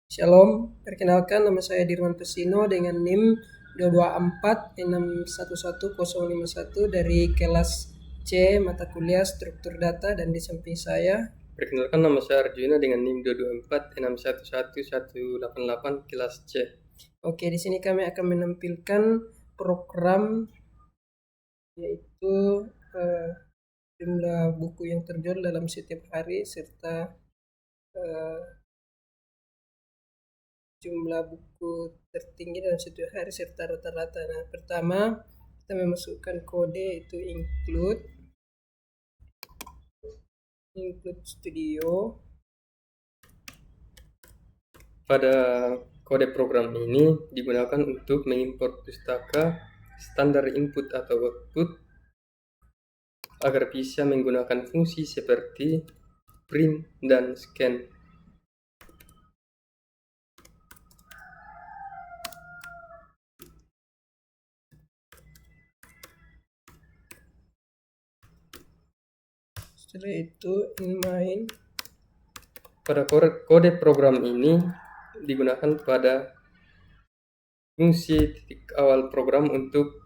Shalom, perkenalkan nama saya Dirwan Pesino dengan NIM 224611051 dari kelas C mata kuliah struktur data, dan di samping saya Perkenalkan, nama saya Arjuna dengan NIM 224611188 kelas C. Oke, di sini kami akan menampilkan program yaitu jumlah buku yang terjual dalam setiap hari serta jumlah buku tertinggi dalam setiap hari serta rata-rata. Nah, pertama kita memasukkan kode itu include studio. Pada kode program ini digunakan untuk mengimport pustaka standar input atau output agar bisa menggunakan fungsi seperti print dan scan. Setelah itu inline. Pada kode program ini digunakan pada fungsi titik awal program untuk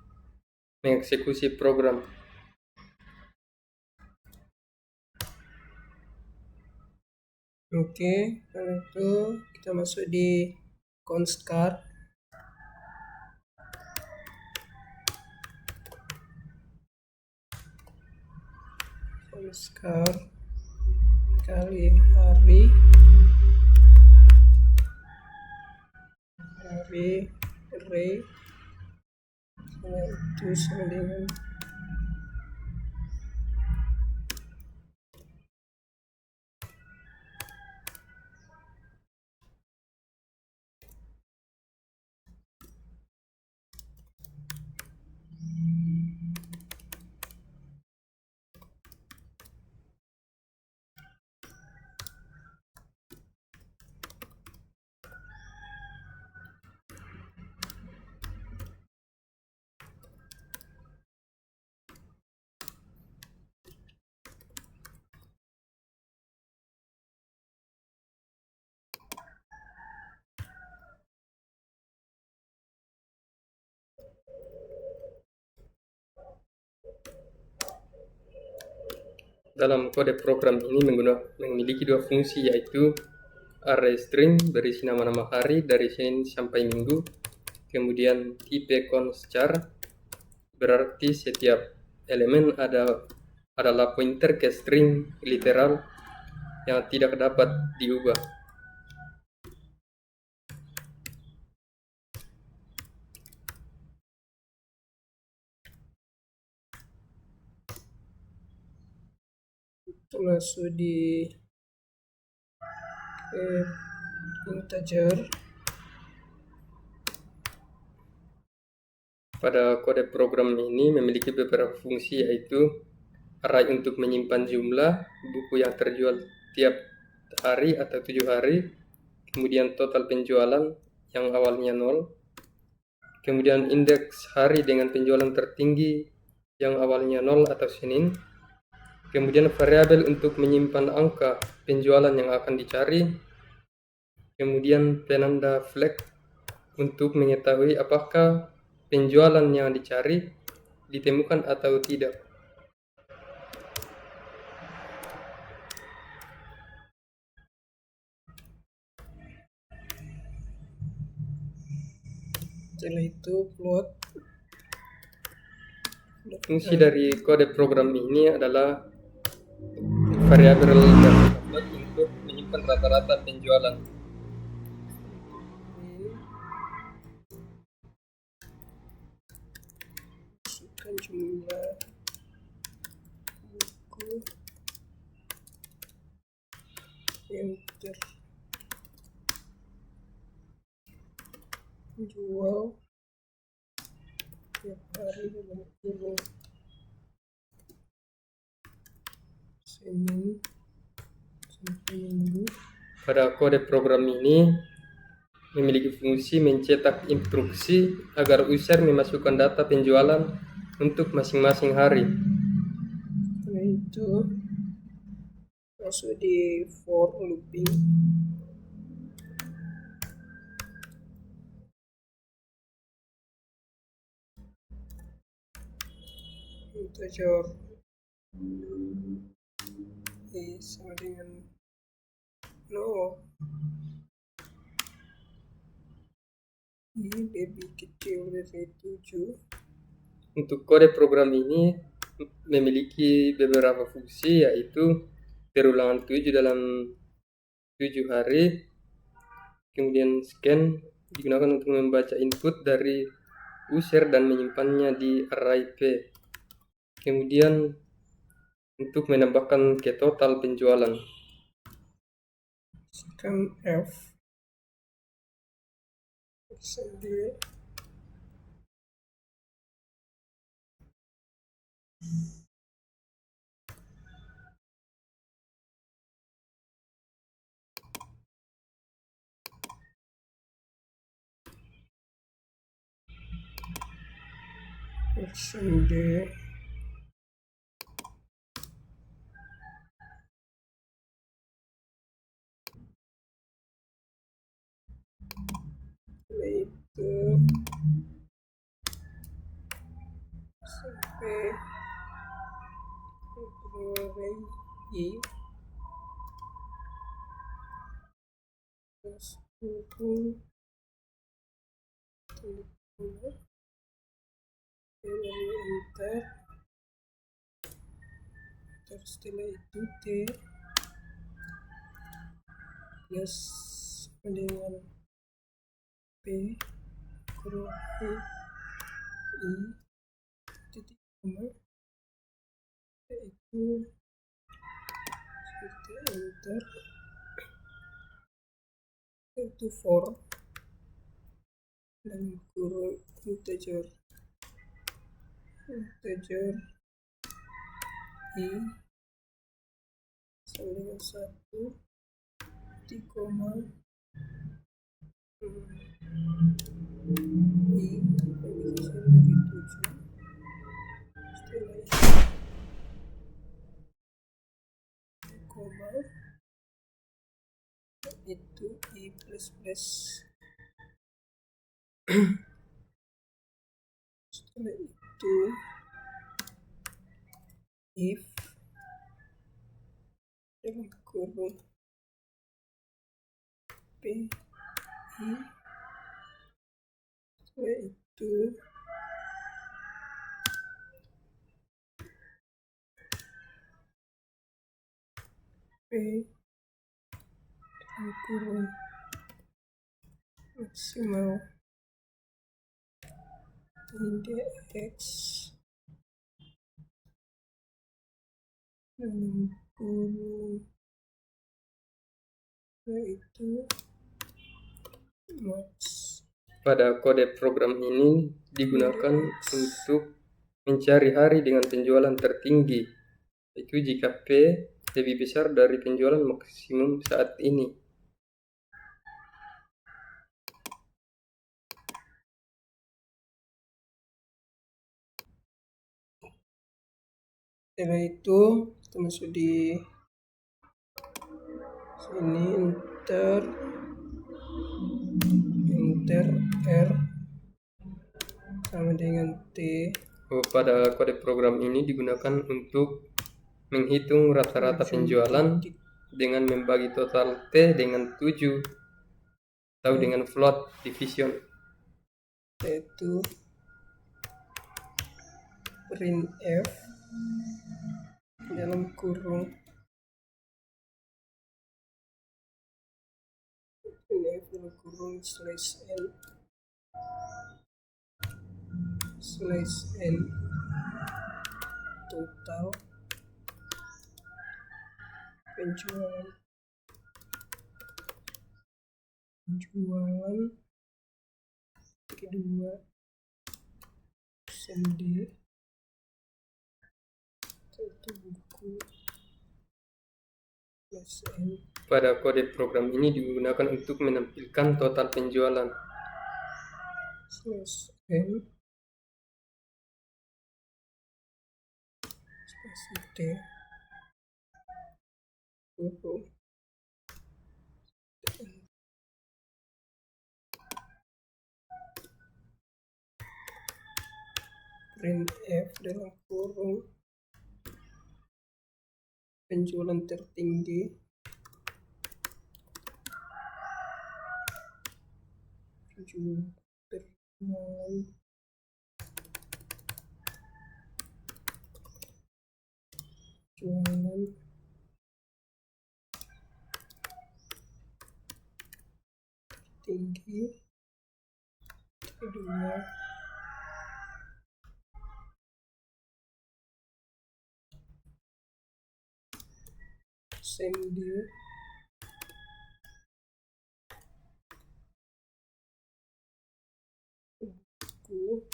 mengeksekusi program. Oke, karena itu kita masuk di constcar. Constcar kali hari array, setelah itu sama dengan Dalam kode program ini memiliki dua fungsi, yaitu array string berisi nama-nama hari dari Senin sampai Minggu, kemudian tipe constchar berarti setiap elemen adalah pointer ke string literal yang tidak dapat diubah. masuk di integer. Pada kode program ini memiliki beberapa fungsi, yaitu array untuk menyimpan jumlah buku yang terjual tiap hari atau 7 hari, kemudian total penjualan yang awalnya 0, kemudian indeks hari dengan penjualan tertinggi yang awalnya 0 atau Senin, kemudian variabel untuk menyimpan angka penjualan yang akan dicari, kemudian penanda flag untuk mengetahui apakah penjualan yang dicari ditemukan atau tidak. Setelah itu plot. Fungsi dari kode program ini adalah variabel dan plot untuk menyimpan rata-rata penjualan. Masukkan jumlah buku yang terjual tiap hari dalam kurung Senin sampai Minggu. Pada kode program ini memiliki fungsi mencetak instruksi agar user memasukkan data penjualan untuk masing-masing hari. Setelah itu masuk di for looping. integer I sama dengan 0, I lebih kecil dari 7. Untuk kode program ini memiliki beberapa fungsi, yaitu terulangan 7 dalam 7 hari, kemudian scan digunakan untuk membaca input dari user dan menyimpannya di array P, kemudian untuk menambahkan ke total penjualan. Scan F sendiri version D itu sampai Februari I plus 10 enter, terus setelah itu T plus dengan P kurang I titik koma, itu seperti enter, itu for dan kurung integer I sama dengan 1 titik koma I multiplication dari 7, setelah itu koma itu I plus plus, setelah itu if dalam kurung P I, setelah itu P dalam kurung maksimal index dalam kurung yaitu max. Pada kode program ini digunakan untuk mencari hari dengan penjualan tertinggi, itu jika P lebih besar dari penjualan maksimum saat ini. Setelah itu kita masuk di sini, enter R sama dengan T. Pada kode program ini digunakan untuk menghitung rata-rata penjualan dengan membagi total T dengan 7 atau dengan float division, yaitu print F dalam kurung /n total penjualan kedua sendiri satu buku plus N. Pada kode program ini digunakan untuk menampilkan total penjualan /n spasi T buku printf dalam kurung penjualan tertinggi jualan tinggi kedua Sendio buku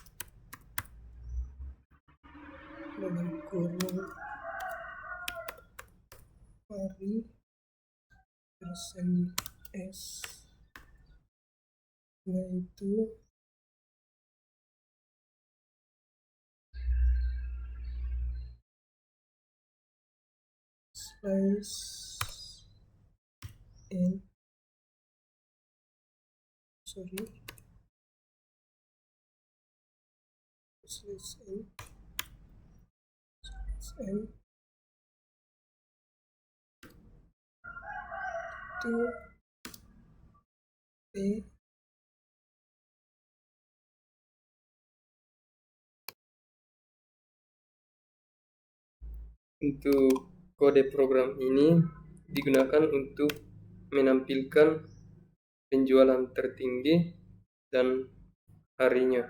dalam kurung hari persen S, yaitu slice N itu P Untuk kode program ini digunakan untuk menampilkan penjualan tertinggi dan harinya.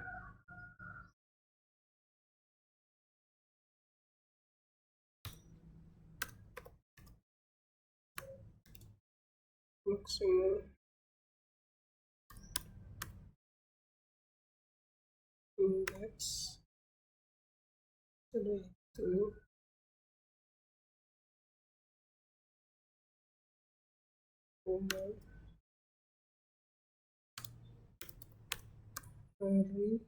maksimal indeks, setelah itu koma hari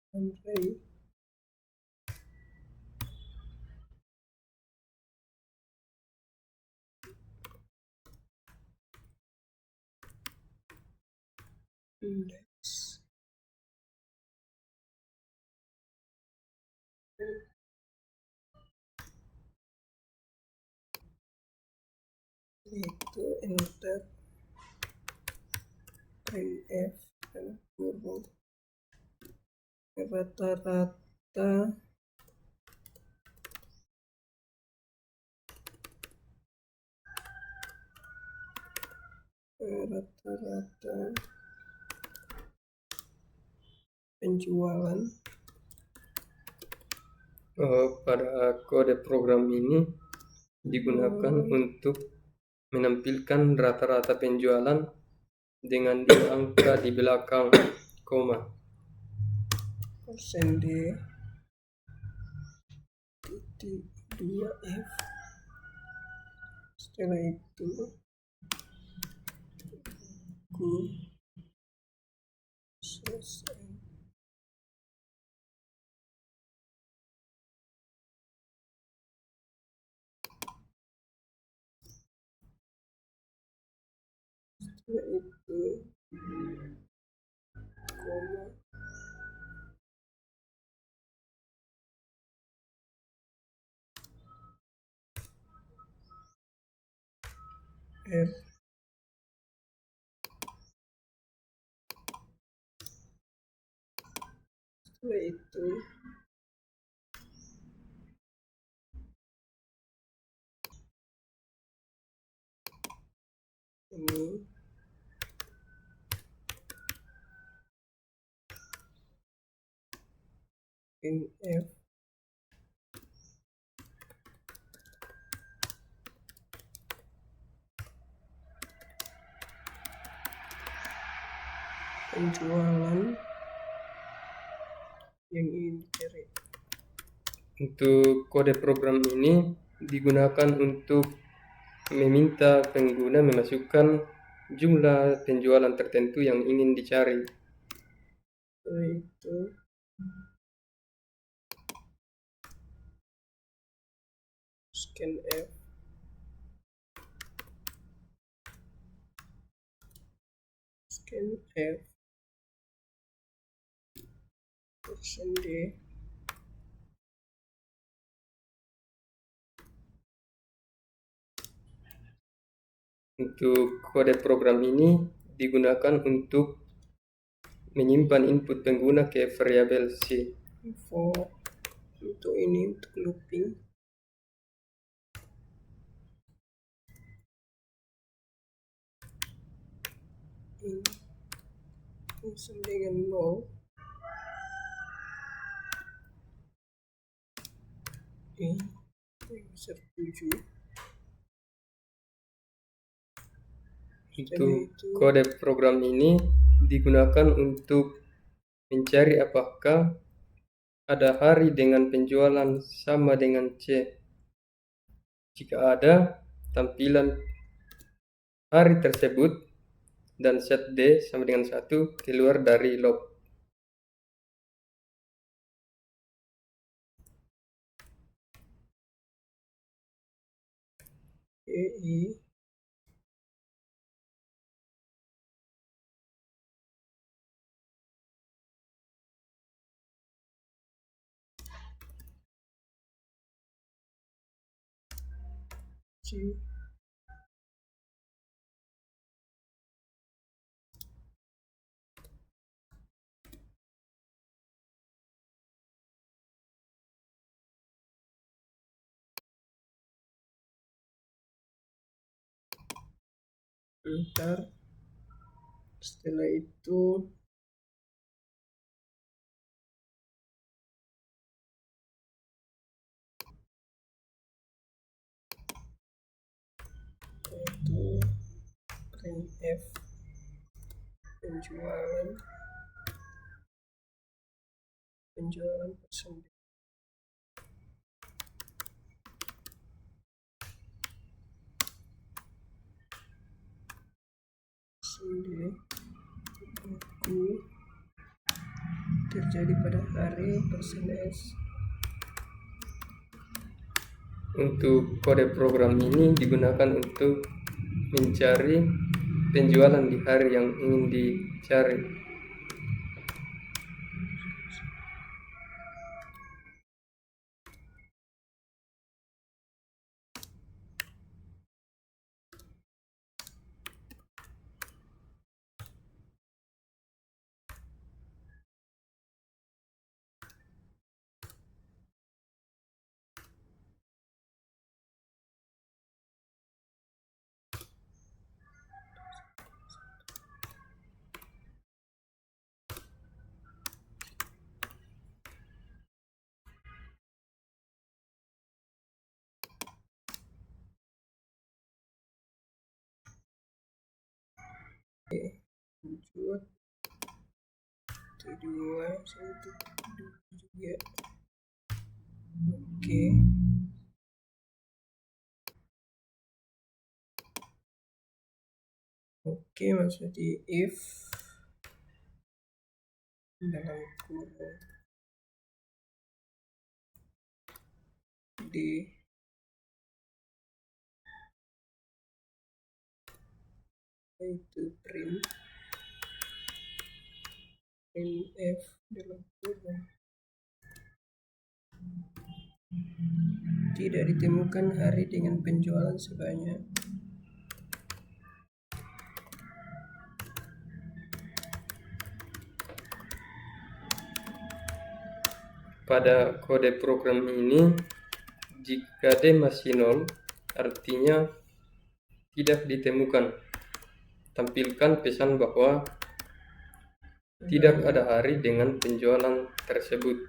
sampai indeks itu enter printf dalam kurung rata-rata penjualan. Pada kode program ini digunakan untuk menampilkan rata-rata penjualan dengan 2 angka di belakang koma. Persen D titik 2F, setelah itu ku selesai. Setelah itu koma R, setelah itu ini printf penjualan yang ingin dicari. Untuk kode program ini digunakan untuk meminta pengguna memasukkan jumlah penjualan tertentu yang ingin dicari. Setelah itu scanf %D. Untuk kode program ini digunakan untuk menyimpan input pengguna ke variabel C. For untuk ini untuk looping. Ini sama dengan 0. Ini besar 7. Untuk kode program ini digunakan untuk mencari apakah ada hari dengan penjualan sama dengan C. Jika ada, tampilan hari tersebut dan set D sama dengan 1 keluar dari log. EI C ntar setelah itu printf penjualan %D. Buku terjadi pada hari %S. Untuk kode program ini digunakan untuk mencari penjualan di hari yang ingin dicari. Wujud T2 1 juga. Oke, masuk di if dalam kurung D itu printf dalam kurung tidak ditemukan hari dengan penjualan sebanyak. Pada kode program ini, jika D masih 0, artinya tidak ditemukan. Tampilkan pesan bahwa tidak ada hari dengan penjualan tersebut.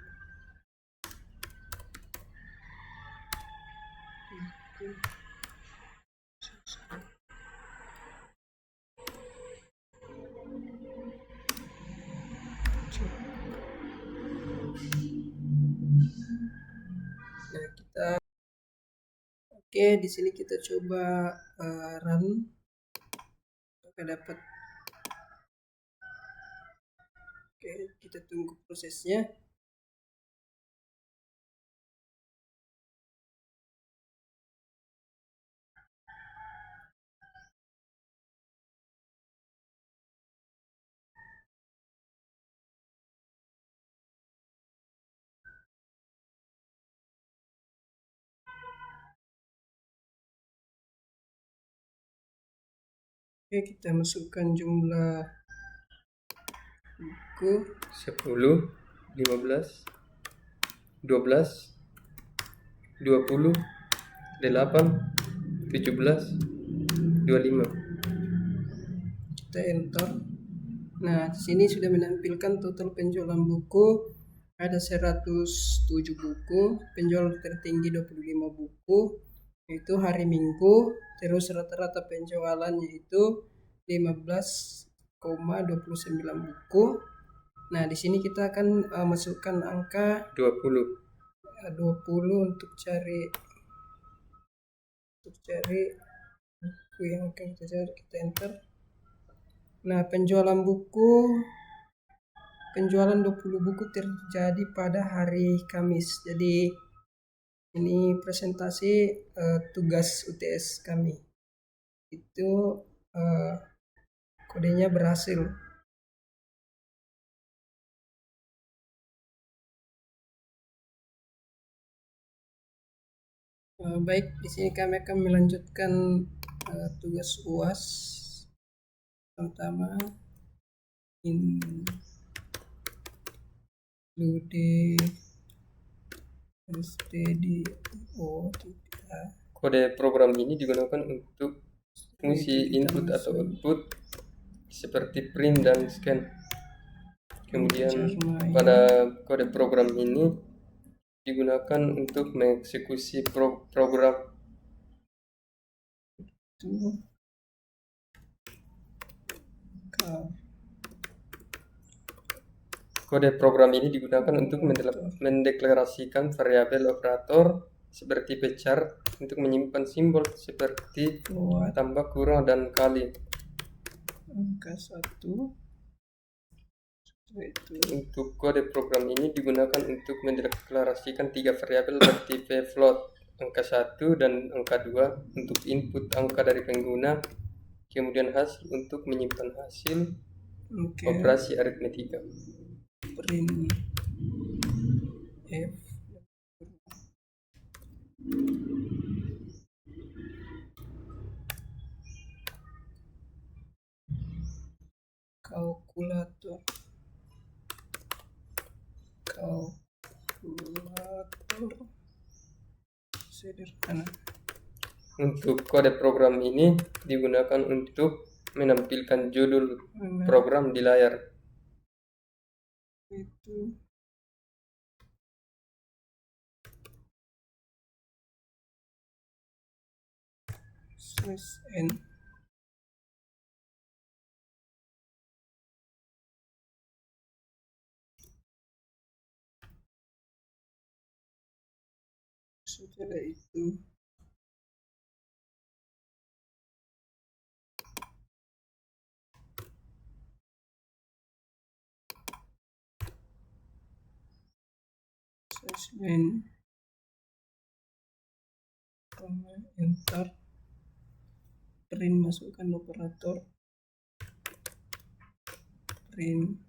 Nah, di sini kita coba run apakah dapat. Kita tunggu prosesnya. Oke, kita masukkan jumlah buku 10, 15, 12, 20, 8, 17, 25. kita enter. Nah, di sini sudah menampilkan total penjualan buku. Ada 107 buku, penjual tertinggi 25 buku, yaitu hari Minggu. Terus rata-rata penjualannya itu 15,29 buku. Nah, di sini kita akan masukkan angka 20. 20 untuk cari buku yang akan kita cari. Kita enter. Nah, penjualan 20 buku terjadi pada hari Kamis. Jadi ini presentasi tugas UTS kami. Itu kodenya berhasil. Baik, di sini kami akan melanjutkan tugas UAS. Pertama, include stdio. Kode program ini digunakan untuk fungsi input atau output seperti print dan scan. Kemudian pada kode program ini digunakan untuk mengeksekusi program. Kode program ini digunakan untuk mendeklarasikan variabel operator seperti pecar untuk menyimpan simbol seperti tambah, kurang, dan kali. Angka 1. Untuk kode program ini digunakan untuk mendeklarasikan 3 variabel seperti float, angka 1 dan angka 2 untuk input angka dari pengguna, kemudian hasil untuk menyimpan hasil operasi aritmetika. Print F kalkulator sederhana. Untuk kode program ini digunakan untuk menampilkan judul program di layar. Itu /n. Setelah itu /n, enter, print, masukkan operator print.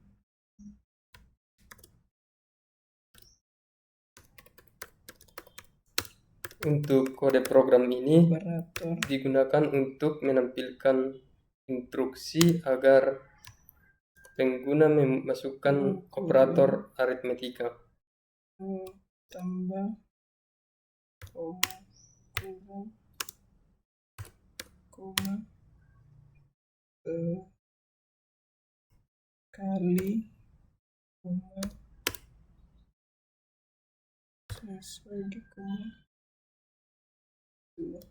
Untuk kode program ini Operator digunakan untuk menampilkan instruksi agar pengguna memasukkan operator aritmetika. Tambah, kurang, kali, sebagai dua.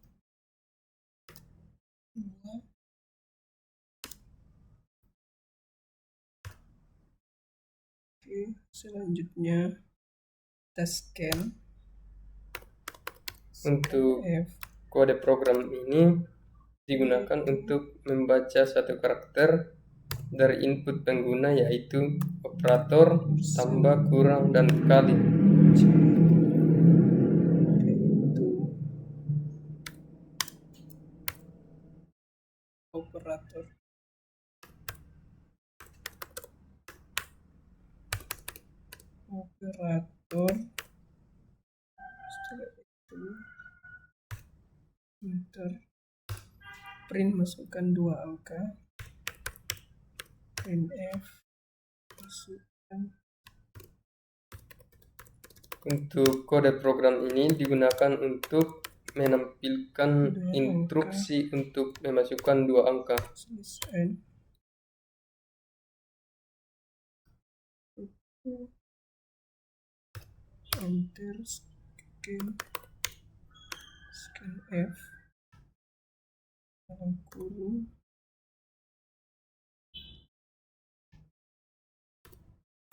Oke, selanjutnya kita scan. Untuk kode program ini digunakan untuk membaca satu karakter dari input pengguna, yaitu operator, tambah, kurang, dan kali. Operator setelah itu enter. print masukkan 2 angka, printf masukkan. Untuk kode program ini digunakan untuk menampilkan instruksi untuk memasukkan 2 angka. Selesai. Enter, scan F dalam kurung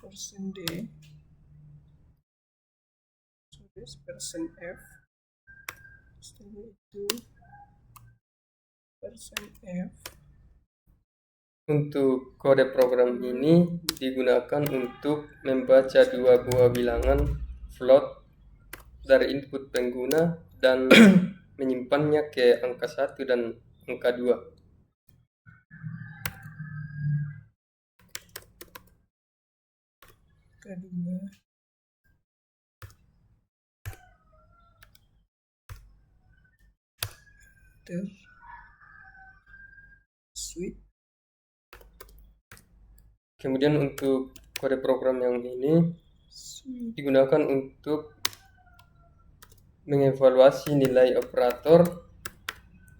%D %F, setelah itu %F. Untuk kode program ini digunakan untuk membaca 2 buah bilangan float dari input pengguna dan menyimpannya ke angka 1 dan angka 2. Kedua, enter, switch. Kemudian untuk kode program yang ini digunakan untuk mengevaluasi nilai operator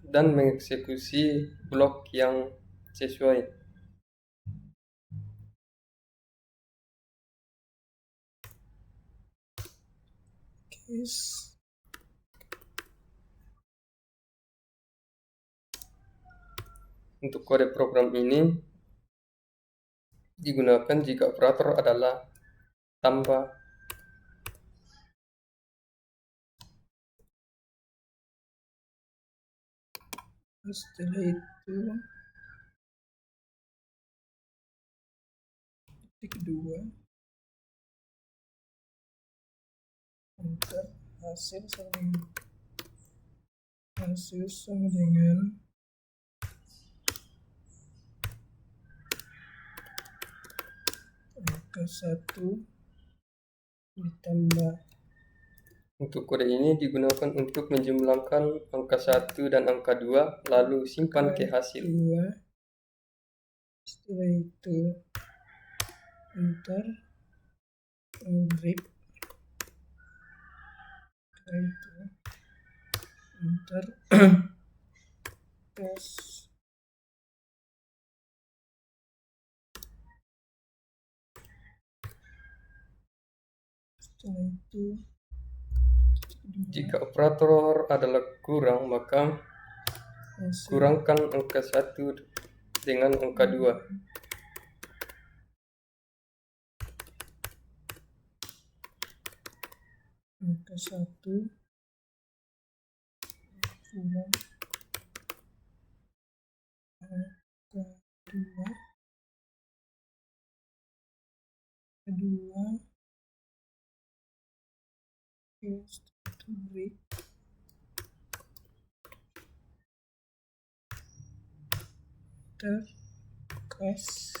dan mengeksekusi blok yang sesuai. Case. Untuk kode program ini digunakan jika operator adalah tambah, setelah itu titik 2, enter, hasil sama dengan angka 1 ditambah. Untuk kode ini digunakan untuk menjumlahkan angka 1 dan angka 2 lalu simpan ke hasil. 2. Setelah itu enter, break. Setelah itu enter, paste. Setelah itu Jika operator adalah kurang, maka kurangkan angka 1 dengan angka 2. angka 1 kurang angka 2, kedua paste to break, enter, close.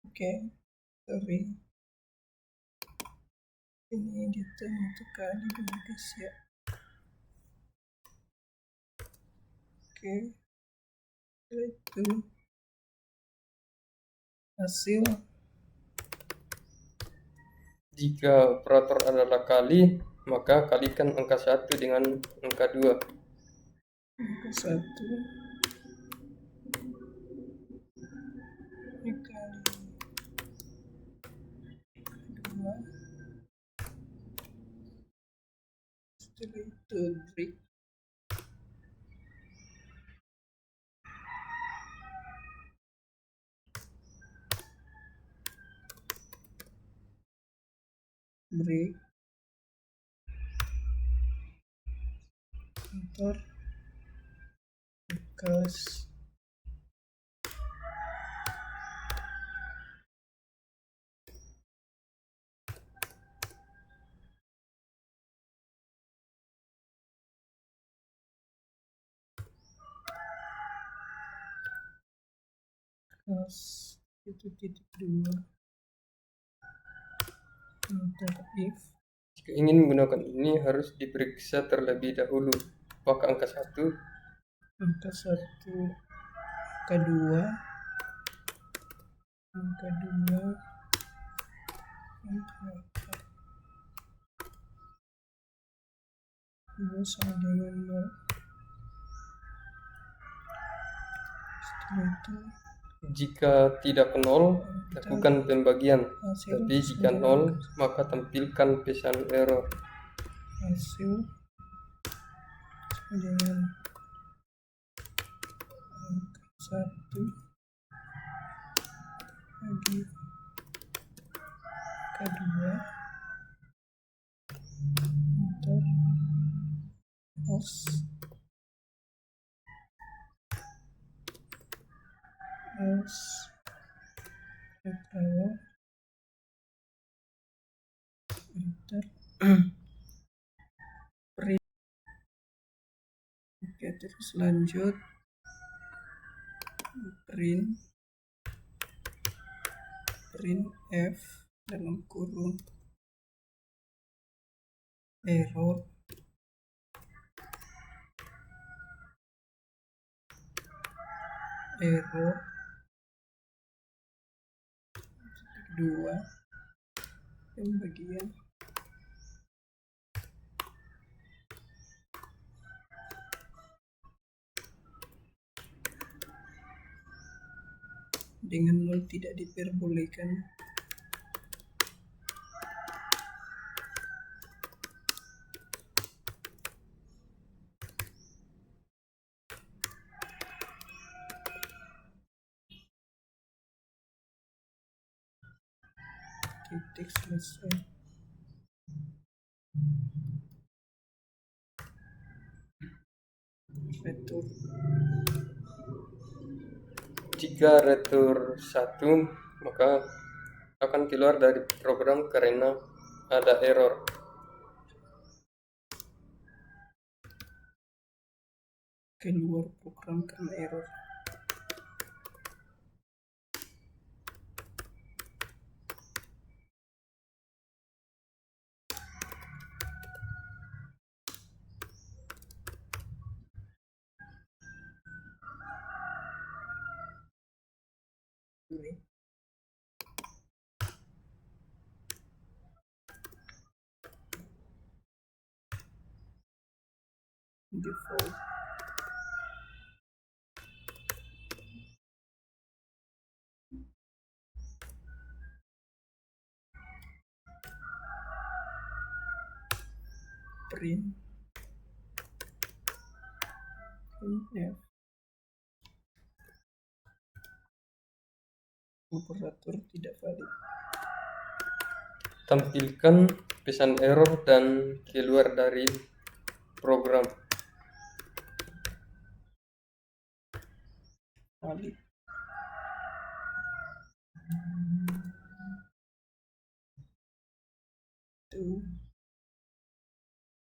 Oke, sorry, ini editor untuk kali dulu guys ya. Oke, setelah itu hasil. Jika operator adalah kali, maka kalikan angka 1 dengan angka 2. Angka 1 dikali 2, setelah itu break, enter, close. plus 1.2 enter if. Jika ingin menggunakan ini harus diperiksa terlebih dahulu apakah angka 1, angka 1, angka 2, angka 2, angka 2 sama dengan 0. Setelah itu jika tidak 0 lakukan pembagian, hasil tapi jika 0 maka tampilkan pesan error. hasil sama dengan angka 1 bagi angka 2 enter else error enter print. Oke, terus lanjut print f dalam kurung error kedua pembagian dengan 0 tidak diperbolehkan. Titik selesai. Retur. Jika retur 1 maka akan keluar dari program karena ada error. Keluar program karena error. Ini default print f operator tidak valid. Tampilkan pesan error dan keluar dari program. Valid. Itu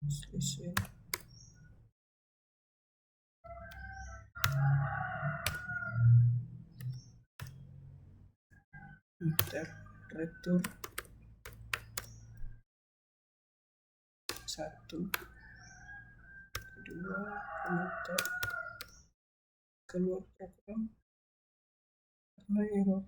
selesai. Enter retur 1, 2, enter keluar program karena error.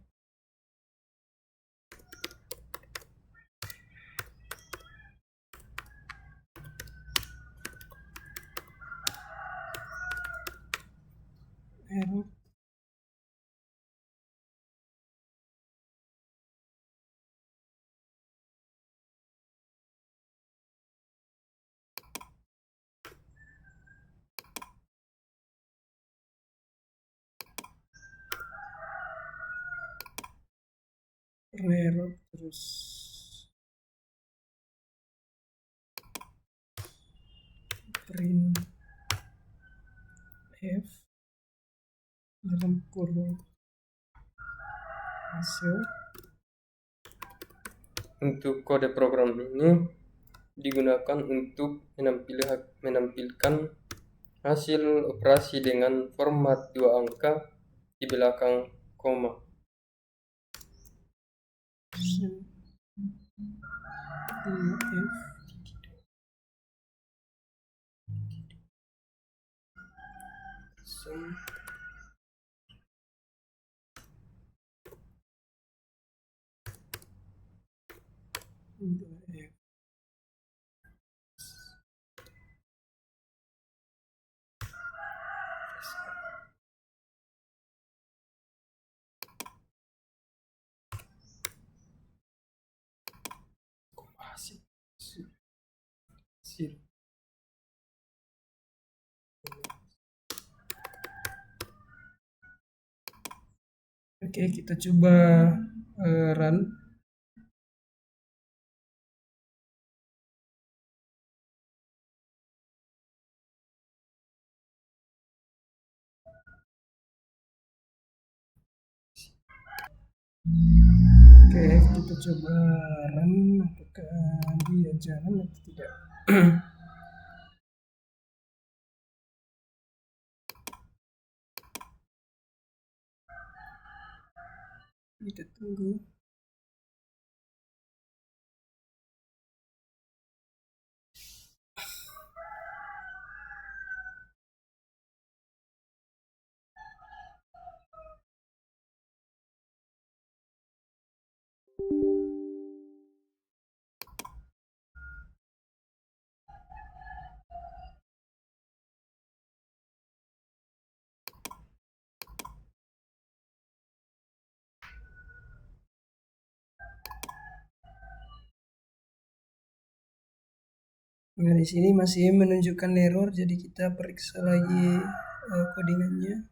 Error terus print f dalam kurung hasil. Untuk kode program ini digunakan untuk menampilkan hasil operasi dengan format 2 angka di belakang koma. Oke, kita coba run. Oke, kita coba run, apakah dia jalan atau tidak. Kita tunggu. Nah, di sini masih menunjukkan error, jadi kita periksa lagi codingannya.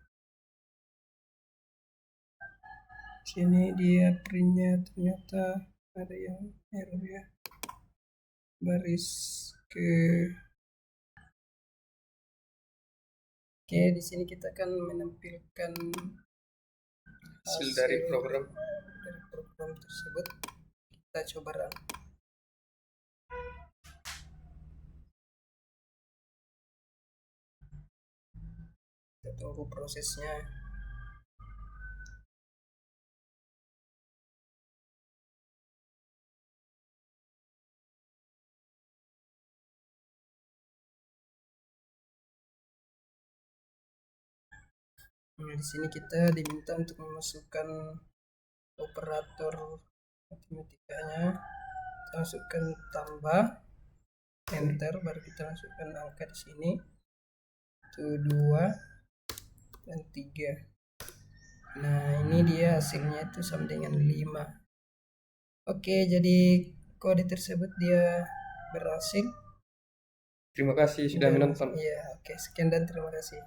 Sini dia printnya ternyata ada yang error ya, baris ke. Oke, di sini kita akan menampilkan hasil dari program tersebut. Kita coba run. Kita tunggu prosesnya. Nah, di sini kita diminta untuk memasukkan operator matematikanya. Kita masukkan tambah, enter, baru kita masukkan angka di sini. Itu 2 dan 3. Nah, ini dia hasilnya itu sama dengan 5. Oke, jadi kode tersebut dia berhasil. Terima kasih sudah menonton. Iya, oke, sekian dan terima kasih.